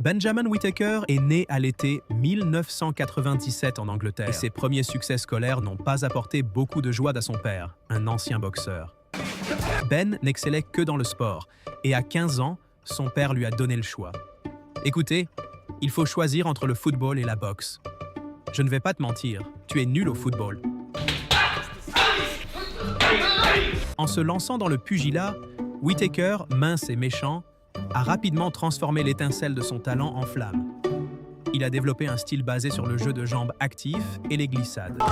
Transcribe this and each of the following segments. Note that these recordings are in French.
Benjamin Whittaker est né à l'été 1997 en Angleterre et ses premiers succès scolaires n'ont pas apporté beaucoup de joie à son père, un ancien boxeur. Ben n'excellait que dans le sport et à 15 ans, son père lui a donné le choix. Écoutez, il faut choisir entre le football et la boxe. Je ne vais pas te mentir, tu es nul au football. En se lançant dans le pugilat, Whittaker, mince et méchant, a rapidement transformé l'étincelle de son talent en flamme. Il a développé un style basé sur le jeu de jambes actif et les glissades.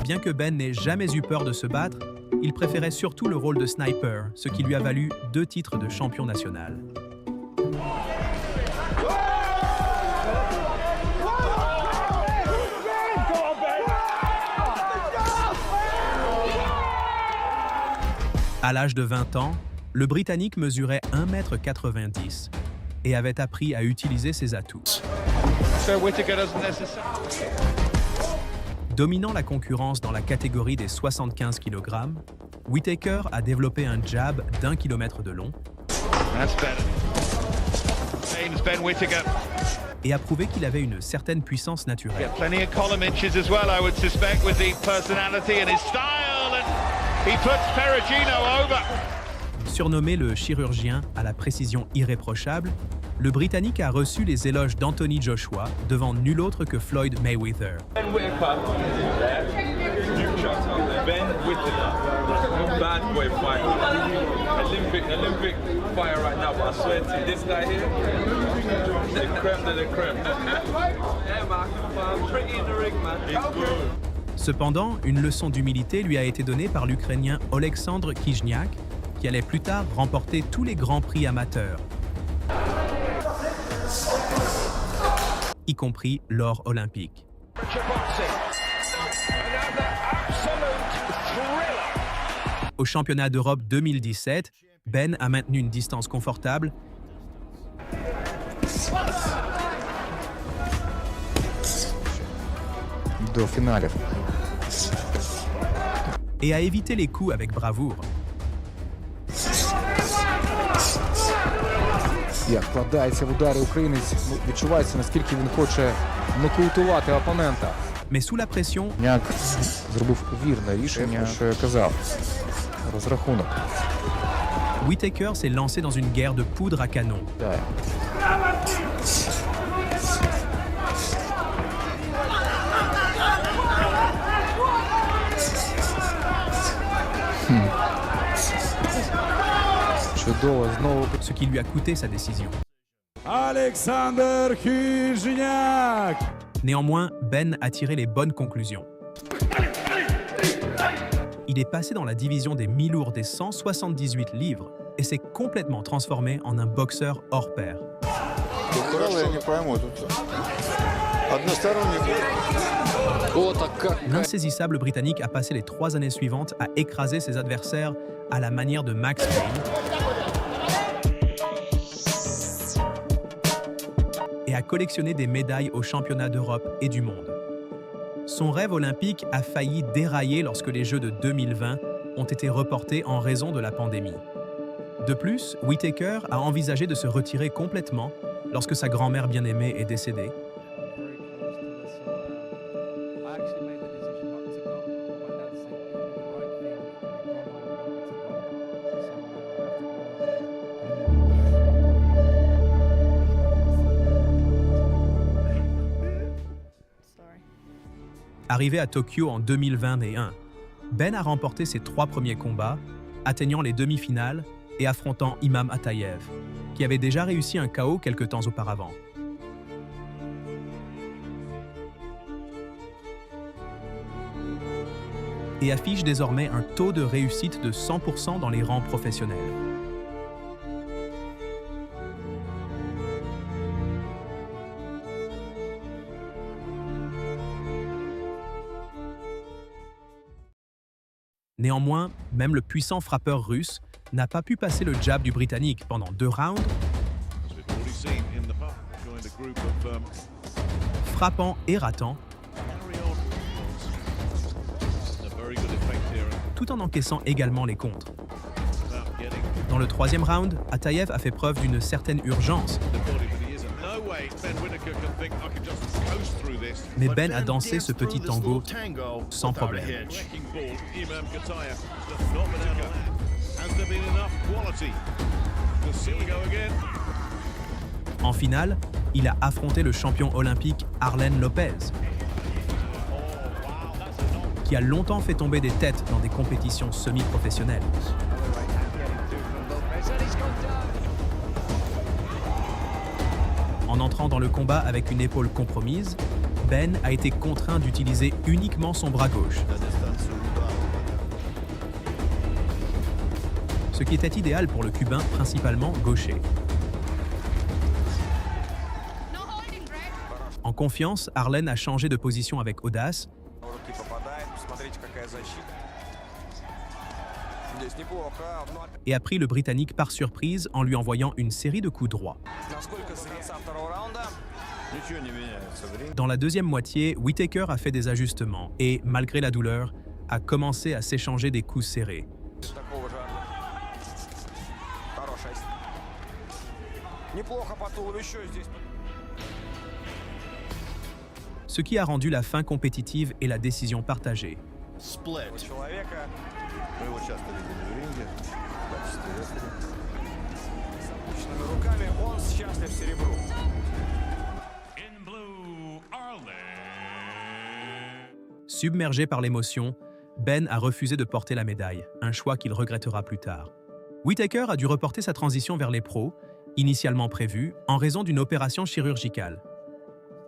Bien que Ben n'ait jamais eu peur de se battre, il préférait surtout le rôle de sniper, ce qui lui a valu 2 titres de champion national. À l'âge de 20 ans, le Britannique mesurait 1,90 m et avait appris à utiliser ses atouts. Dominant la concurrence dans la catégorie des 75 kg, Whittaker a développé un jab d'1 km de long et a prouvé qu'il avait une certaine puissance naturelle. Surnommé le chirurgien à la précision irréprochable, le Britannique a reçu les éloges d'Anthony Joshua devant nul autre que Floyd Mayweather. Cependant, une leçon d'humilité lui a été donnée par l'Ukrainien Oleksandr Kijniak, qui allait plus tard remporter tous les grands prix amateurs, y compris l'or olympique. Au championnat d'Europe 2017, Ben a maintenu une distance confortable et a évité les coups avec bravoure. Як вкладається в удари українець, відчувається, наскільки він хоче нокаутувати опонента. Mais sous la pression, Няк зробив вірне рішення, що я казав. Розрахунок. Whittaker s'est lancé dans une guerre de poudre à canon. Так. Чудово, знову. Ce qui lui a coûté sa décision. Олександр Хижняк! Néanmoins, Ben a tiré les bonnes conclusions. Il est passé dans la division des mi-lourds des 178 livres et s'est complètement transformé en un boxeur hors pair. L'insaisissable Britannique a passé les 3 années suivantes à écraser ses adversaires à la manière de Max Payne et a collectionné des médailles aux championnats d'Europe et du monde. Son rêve olympique a failli dérailler lorsque les Jeux de 2020 ont été reportés en raison de la pandémie. De plus, Whittaker a envisagé de se retirer complètement lorsque sa grand-mère bien-aimée est décédée. Arrivé à Tokyo en 2021, Ben a remporté ses 3 premiers combats, atteignant les demi-finales et affrontant Imam Atayev, qui avait déjà réussi un KO quelque temps auparavant. Et affiche désormais un taux de réussite de 100% dans les rangs professionnels. Néanmoins, même le puissant frappeur russe n'a pas pu passer le jab du Britannique pendant 2 rounds, frappant et ratant, tout en encaissant également les contres. Dans Dans le troisième round, Ataev a fait preuve d'une certaine urgence. Mais Ben a dansé ce petit tango sans problème. En finale, il a affronté le champion olympique Arlen Lopez, qui a longtemps fait tomber des têtes dans des compétitions semi-professionnelles. En entrant dans le combat avec une épaule compromise, Ben a été contraint d'utiliser uniquement son bras gauche. Ce qui était idéal pour le Cubain, principalement gaucher. En confiance, Arlen a changé de position avec audace et a pris le Britannique par surprise en lui envoyant une série de coups droits. Dans la deuxième moitié, Whittaker a fait des ajustements et, malgré la douleur, a commencé à s'échanger des coups serrés. Ce qui a rendu la fin compétitive et la décision partagée. Submergé par l'émotion, Ben a refusé de porter la médaille, un choix qu'il regrettera plus tard. Whittaker a dû reporter sa transition vers les pros, initialement prévue, en raison d'une opération chirurgicale.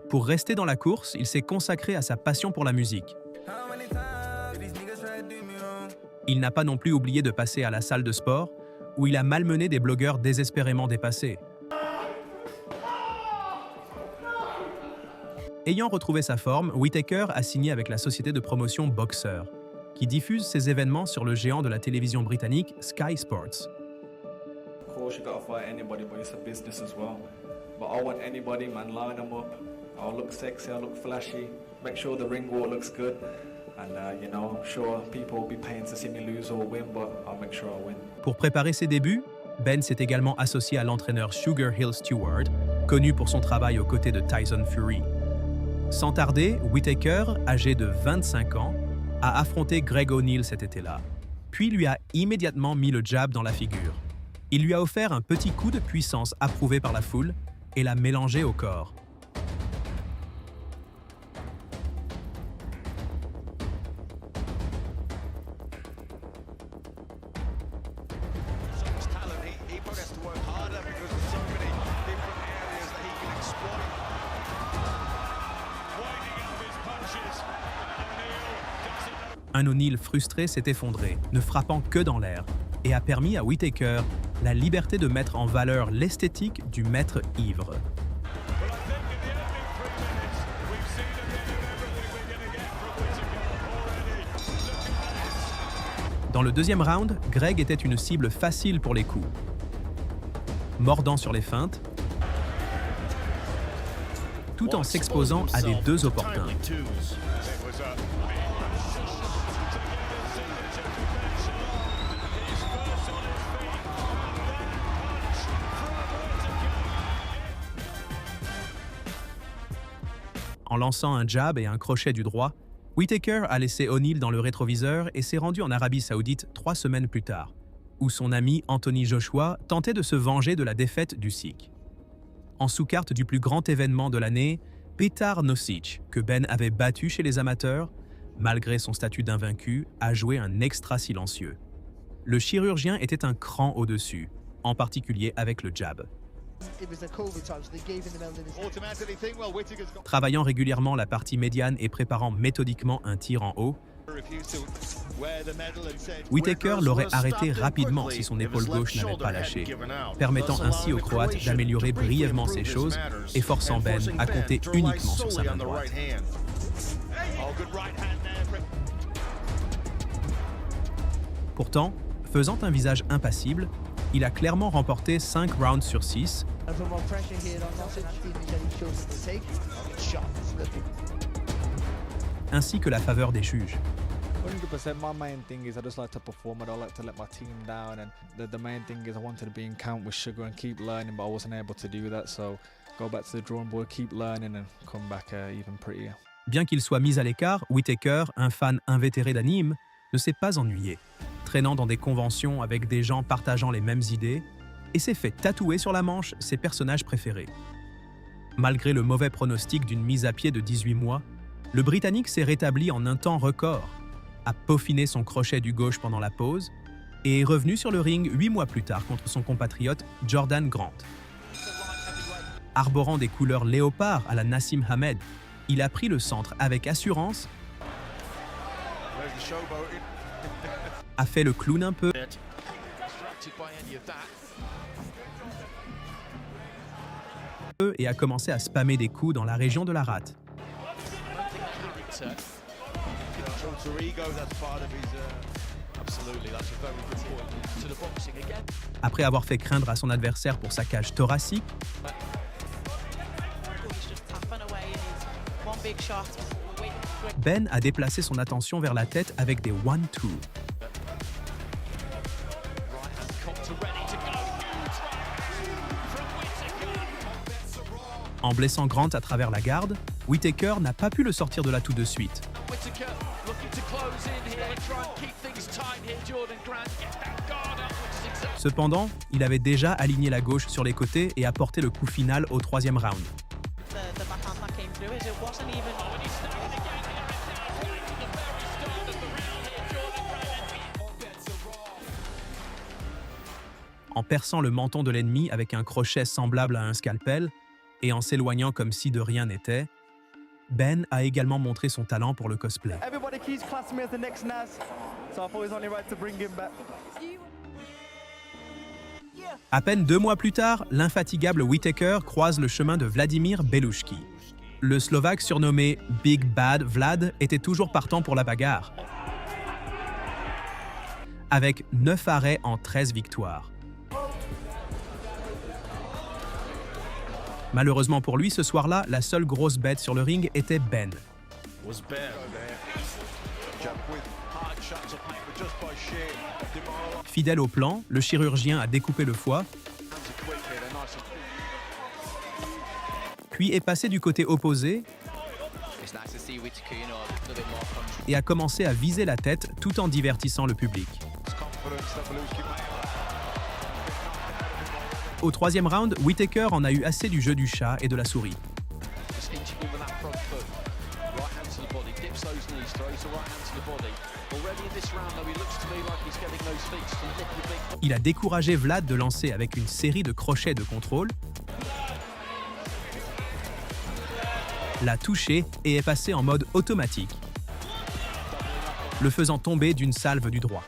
Pour rester dans la course, il s'est consacré à sa passion pour la musique. Il n'a pas non plus oublié de passer à la salle de sport, où il a malmené des blogueurs désespérément dépassés. Ayant retrouvé sa forme, Whittaker a signé avec la société de promotion Boxer, qui diffuse ses événements sur le géant de la télévision britannique Sky Sports. Of course, you gotta fight anybody, but it's a business as well. But I want anybody, man, line them up. I'll look sexy, I'll look flashy. Make sure the ring walk looks good. And, you know, I'm sure people will be paying to see me lose or win, but I'll make sure I win. Pour préparer ses débuts, Ben s'est également associé à l'entraîneur Sugar Hill Stewart, connu pour son travail aux côtés de Tyson Fury. Sans tarder, Whittaker, âgé de 25 ans, a affronté Greg O'Neill cet été-là, puis lui a immédiatement mis le jab dans la figure. Il lui a offert un petit coup de puissance approuvé par la foule et l'a mélangé au corps. Un O'Neill frustré s'est effondré, ne frappant que dans l'air, et a permis à Whittaker la liberté de mettre en valeur l'esthétique du maître ivre. Dans le deuxième round, Greg était une cible facile pour les coups. Mordant sur les feintes, tout en s'exposant à des deux opportuns. En lançant un jab et un crochet du droit, Whittaker a laissé O'Neill dans le rétroviseur et s'est rendu en Arabie Saoudite 3 semaines plus tard, où son ami Anthony Joshua tentait de se venger de la défaite du Sikh. En sous-carte du plus grand événement de l'année, Petar Nosic, que Ben avait battu chez les amateurs, malgré son statut d'invaincu, a joué un extra silencieux. Le chirurgien était un cran au-dessus, en particulier avec le jab. Travaillant régulièrement la partie médiane et préparant méthodiquement un tir en haut, Whittaker l'aurait arrêté rapidement si son épaule gauche n'avait pas lâché, permettant ainsi au Croate d'améliorer brièvement ses choses et forçant Ben à compter uniquement sur sa main droite. Pourtant, faisant un visage impassible, il a clairement remporté 5 rounds sur 6, ainsi que la faveur des juges. 100%. My main thing is I just like to perform. I don't like to let my team down. And the main thing is I wanted to be in camp with Sugar and keep learning, but I wasn't able to do that. So go back to the drawing board, keep learning, and come back even prettier. Bien qu'il soit mis à l'écart, Whittaker, un fan invétéré d'anime, ne s'est pas ennuyé, traînant dans des conventions avec des gens partageant les mêmes idées, et s'est fait tatouer sur la manche ses personnages préférés. Malgré le mauvais pronostic d'une mise à pied de 18 mois, le Britannique s'est rétabli en un temps record, a peaufiné son crochet du gauche pendant la pause et est revenu sur le ring 8 mois plus tard contre son compatriote Jordan Grant. Arborant des couleurs léopard à la Nassim Hamed, il a pris le centre avec assurance, a fait le clown un peu et a commencé à spammer des coups dans la région de la rate. Après avoir fait craindre à son adversaire pour sa cage thoracique, Ben a déplacé son attention vers la tête avec des 1-2. En blessant Grant à travers la garde, Whittaker n'a pas pu le sortir de là tout de suite. Cependant, il avait déjà aligné la gauche sur les côtés et apporté le coup final au troisième round. En perçant le menton de l'ennemi avec un crochet semblable à un scalpel et en s'éloignant comme si de rien n'était, Ben a également montré son talent pour le cosplay. À peine 2 mois plus tard, l'infatigable Whittaker croise le chemin de Vladimir Belouchki. Le Slovaque surnommé Big Bad Vlad était toujours partant pour la bagarre, avec 9 arrêts en 13 victoires. Malheureusement pour lui, ce soir-là, la seule grosse bête sur le ring était Ben. Fidèle au plan, le chirurgien a découpé le foie, puis est passé du côté opposé et a commencé à viser la tête tout en divertissant le public. Au troisième round, Whittaker en a eu assez du jeu du chat et de la souris. Il a découragé Vlad de lancer avec une série de crochets de contrôle, l'a touché et est passé en mode automatique, le faisant tomber d'une salve du droit.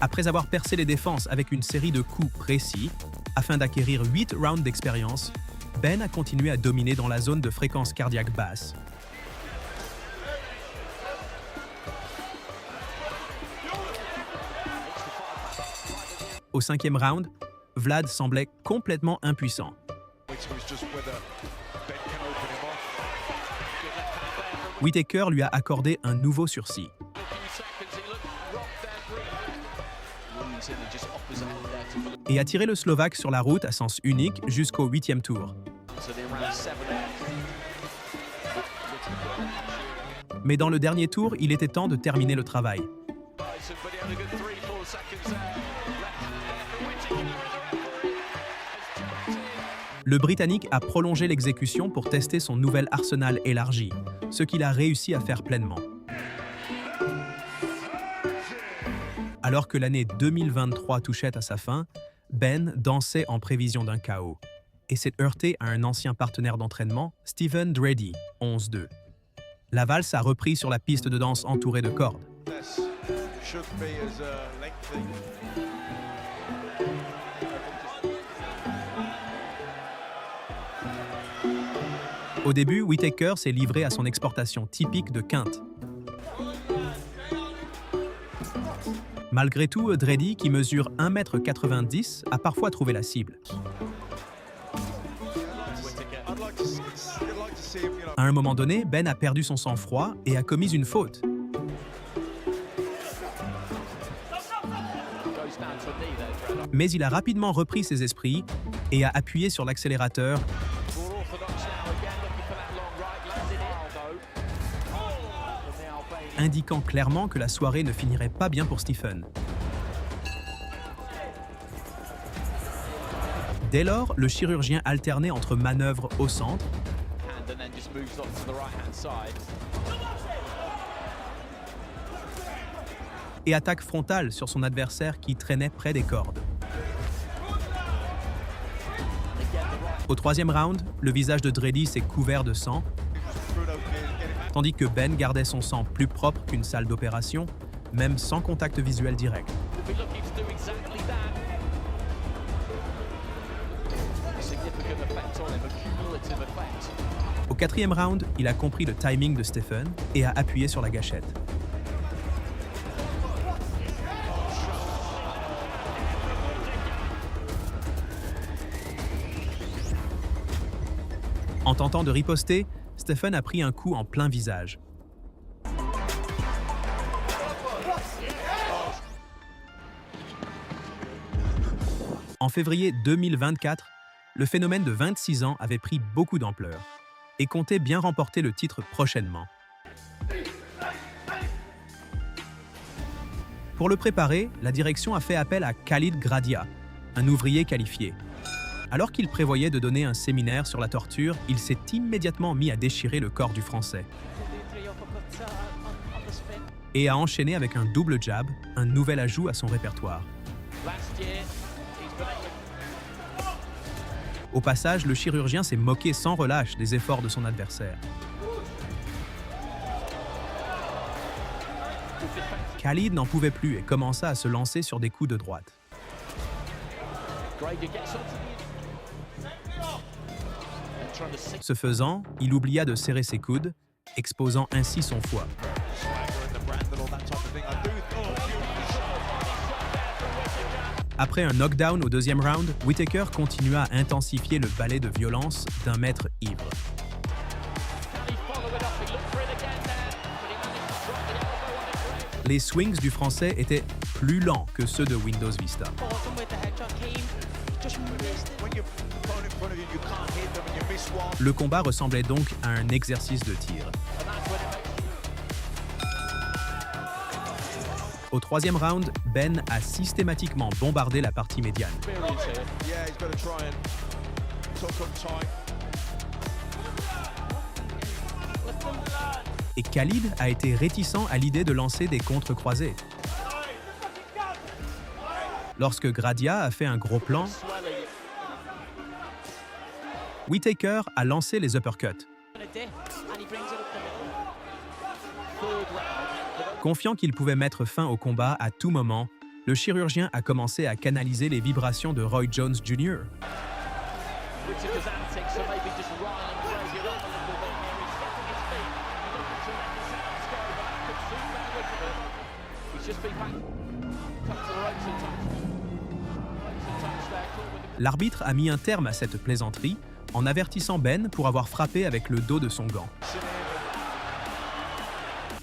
Après avoir percé les défenses avec une série de coups précis, afin d'acquérir 8 rounds d'expérience, Ben a continué à dominer dans la zone de fréquence cardiaque basse. Au 5e round, Vlad semblait complètement impuissant. Whittaker lui a accordé un nouveau sursis. Et a tiré le Slovaque sur la route à sens unique jusqu'au 8e tour. Mais dans le dernier tour, il était temps de terminer le travail. Le Britannique a prolongé l'exécution pour tester son nouvel arsenal élargi, ce qu'il a réussi à faire pleinement. Alors que l'année 2023 touchait à sa fin, Ben dansait en prévision d'un chaos et s'est heurté à un ancien partenaire d'entraînement, Stephen Dreddy, 11-2. La valse a repris sur la piste de danse entourée de cordes. Au début, Whittaker s'est livré à son exportation typique de quinte. Malgré tout, Dreddy, qui mesure 1,90 m, a parfois trouvé la cible. À un moment donné, Ben a perdu son sang-froid et a commis une faute. Mais il a rapidement repris ses esprits et a appuyé sur l'accélérateur, indiquant clairement que la soirée ne finirait pas bien pour Stephen. Dès lors, le chirurgien alternait entre manœuvres au centre et attaque frontale sur son adversaire qui traînait près des cordes. Au troisième round, le visage de Dreddy s'est couvert de sang, tandis que Ben gardait son sang plus propre qu'une salle d'opération, même sans contact visuel direct. Au quatrième round, il a compris le timing de Stephen et a appuyé sur la gâchette. En tentant de riposter, Stephen a pris un coup en plein visage. En février 2024, le phénomène de 26 ans avait pris beaucoup d'ampleur et comptait bien remporter le titre prochainement. Pour le préparer, la direction a fait appel à Khalid Gradia, un ouvrier qualifié. Alors qu'il prévoyait de donner un séminaire sur la torture, il s'est immédiatement mis à déchirer le corps du Français et a enchaîné avec un double jab, un nouvel ajout à son répertoire. Au passage, le chirurgien s'est moqué sans relâche des efforts de son adversaire. Khalid n'en pouvait plus et commença à se lancer sur des coups de droite. Ce faisant, il oublia de serrer ses coudes, exposant ainsi son foie. Après un knockdown au deuxième round, Whittaker continua à intensifier le ballet de violence d'un maître ivre. Les swings du Français étaient plus lents que ceux de Windows Vista. Le combat ressemblait donc à un exercice de tir. Au troisième round, Ben a systématiquement bombardé la partie médiane. Et Khalid a été réticent à l'idée de lancer des contre-croisés. Lorsque Gradia a fait un gros plan, Whittaker a lancé les uppercuts. Confiant qu'il pouvait mettre fin au combat à tout moment, le chirurgien a commencé à canaliser les vibrations de Roy Jones Jr. L'arbitre a mis un terme à cette plaisanterie en avertissant Ben pour avoir frappé avec le dos de son gant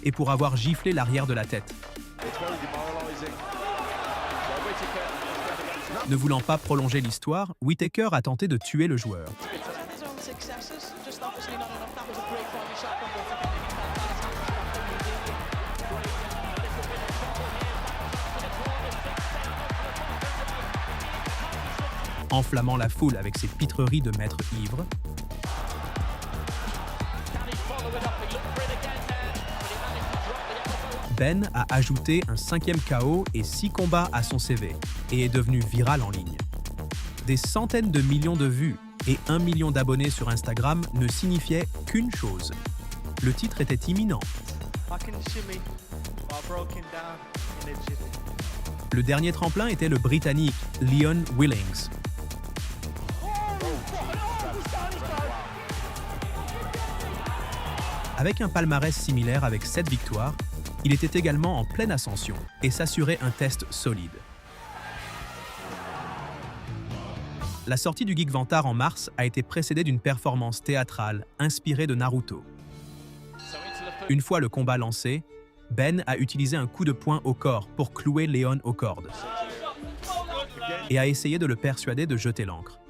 et pour avoir giflé l'arrière de la tête. Ne voulant pas prolonger l'histoire, Whittaker a tenté de tuer le joueur. Enflammant la foule avec ses pitreries de maître ivre, Ben a ajouté un 5e KO et 6 combats à son CV et est devenu viral en ligne. Des centaines de millions de vues et 1 million d'abonnés sur Instagram ne signifiaient qu'une chose. Le titre était imminent. Le dernier tremplin était le Britannique Leon Willings. Avec un palmarès similaire avec 7 victoires, il était également en pleine ascension et s'assurait un test solide. La sortie du Geek Vantard en mars a été précédée d'une performance théâtrale inspirée de Naruto. Une fois le combat lancé, Ben a utilisé un coup de poing au corps pour clouer Leon aux cordes et a essayé de le persuader de jeter l'ancre.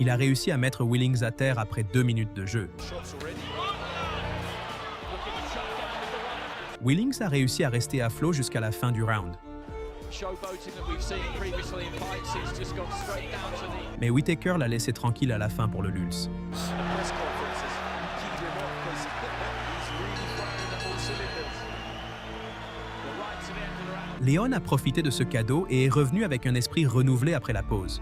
Il a réussi à mettre Willings à terre après 2 minutes de jeu. Willings a réussi à rester à flot jusqu'à la fin du round. Mais Whittaker l'a laissé tranquille à la fin pour le Lulz. Leon a profité de ce cadeau et est revenu avec un esprit renouvelé après la pause.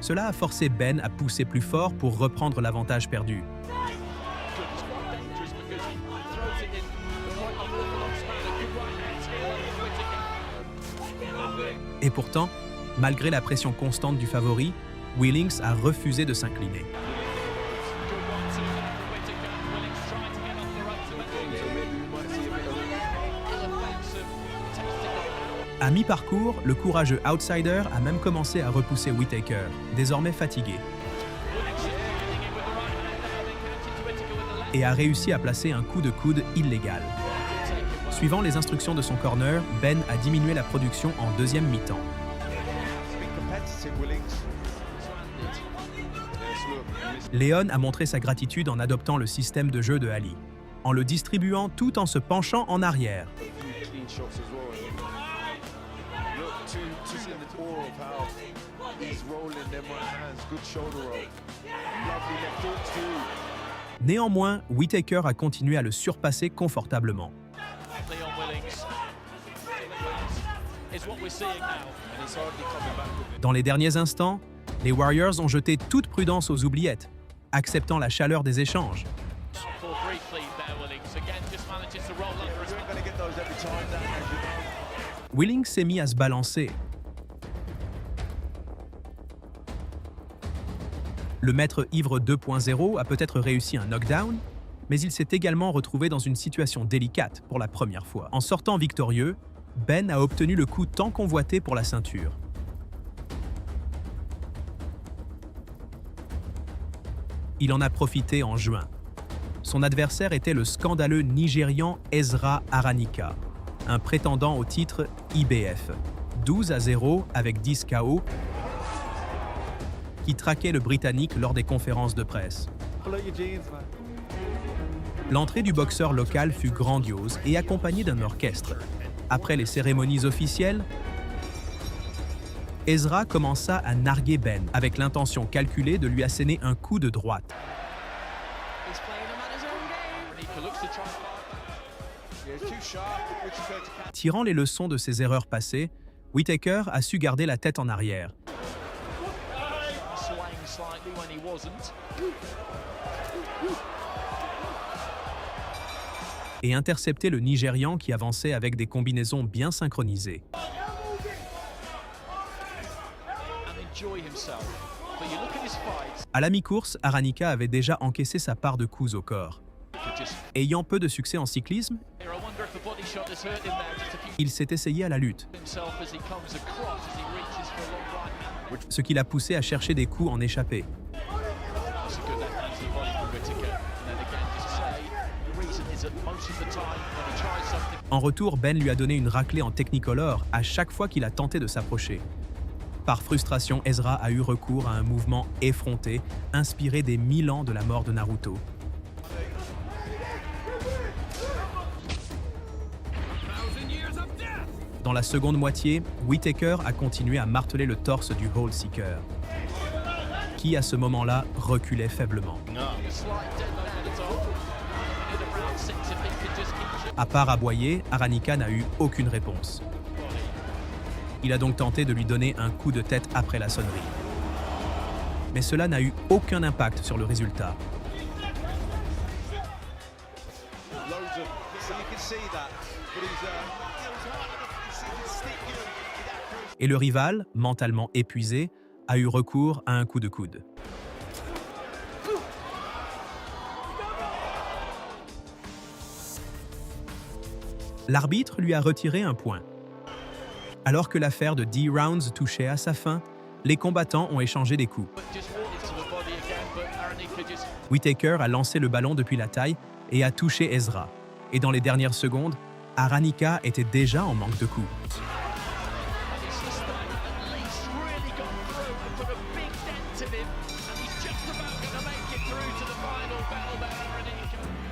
Cela a forcé Ben à pousser plus fort pour reprendre l'avantage perdu. Et pourtant, malgré la pression constante du favori, Willings a refusé de s'incliner. À mi-parcours, le courageux outsider a même commencé à repousser Whittaker, désormais fatigué, et a réussi à placer un coup de coude illégal. Suivant les instructions de son corner, Ben a diminué la production en deuxième mi-temps. Leon a montré sa gratitude en adoptant le système de jeu de Ali, en le distribuant tout en se penchant en arrière. Néanmoins, Whittaker a continué à le surpasser confortablement. Dans les derniers instants, les Warriors ont jeté toute prudence aux oubliettes, acceptant la chaleur des échanges. Willings s'est mis à se balancer. Le maître ivre 2.0 a peut-être réussi un knockdown, mais il s'est également retrouvé dans une situation délicate pour la première fois. En sortant victorieux, Ben a obtenu le coup tant convoité pour la ceinture. Il en a profité en juin. Son adversaire était le scandaleux Nigérian Ezra Aranika, un prétendant au titre IBF, 12-0 avec 10 KO, qui traquait le Britannique lors des conférences de presse. L'entrée du boxeur local fut grandiose et accompagnée d'un orchestre. Après les cérémonies officielles, Ezra commença à narguer Ben avec l'intention calculée de lui asséner un coup de droite. Tirant les leçons de ses erreurs passées, Whittaker a su garder la tête en arrière. Et intercepter le Nigérian qui avançait avec des combinaisons bien synchronisées. À la mi-course, Aranika avait déjà encaissé sa part de coups au corps. Ayant peu de succès en cyclisme, il s'est essayé à la lutte, ce qui l'a poussé à chercher des coups en échappée. En retour, Ben lui a donné une raclée en Technicolor à chaque fois qu'il a tenté de s'approcher. Par frustration, Ezra a eu recours à un mouvement effronté, inspiré des 1000 ans de la mort de Naruto. Dans la seconde moitié, Whittaker a continué à marteler le torse du Hole Seeker, qui à ce moment-là reculait faiblement. À part aboyer, Aranika n'a eu aucune réponse. Il a donc tenté de lui donner un coup de tête après la sonnerie. Mais cela n'a eu aucun impact sur le résultat. Et le rival, mentalement épuisé, a eu recours à un coup de coude. L'arbitre lui a retiré un point. Alors que l'affaire de 10 rounds touchait à sa fin, les combattants ont échangé des coups. Whittaker a lancé le ballon depuis la taille et a touché Ezra. Et dans les dernières secondes, Aranica était déjà en manque de coups.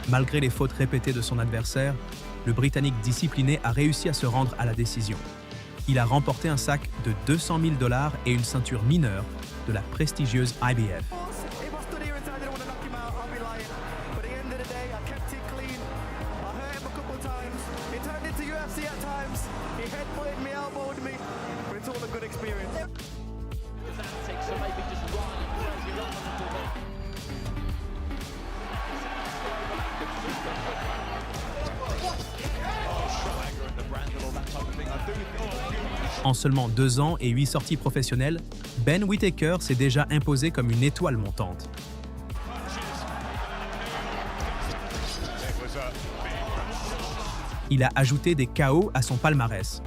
Malgré les fautes répétées de son adversaire, le Britannique discipliné a réussi à se rendre à la décision. Il a remporté un sac de $200 000 et une ceinture mineure de la prestigieuse IBF. En seulement 2 ans et 8 sorties professionnelles, Ben Whittaker s'est déjà imposé comme une étoile montante. Il a ajouté des KO à son palmarès.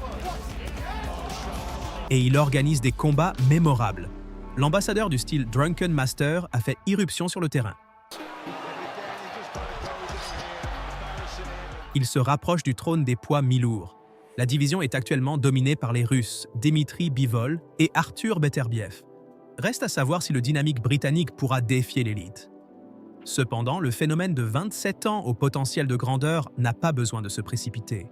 Et il organise des combats mémorables. L'ambassadeur du style Drunken Master a fait irruption sur le terrain. Il se rapproche du trône des poids mi-lourds. La division est actuellement dominée par les Russes Dmitry Bivol et Arthur Beterbiev. Reste à savoir si le dynamique britannique pourra défier l'élite. Cependant, le phénomène de 27 ans au potentiel de grandeur n'a pas besoin de se précipiter.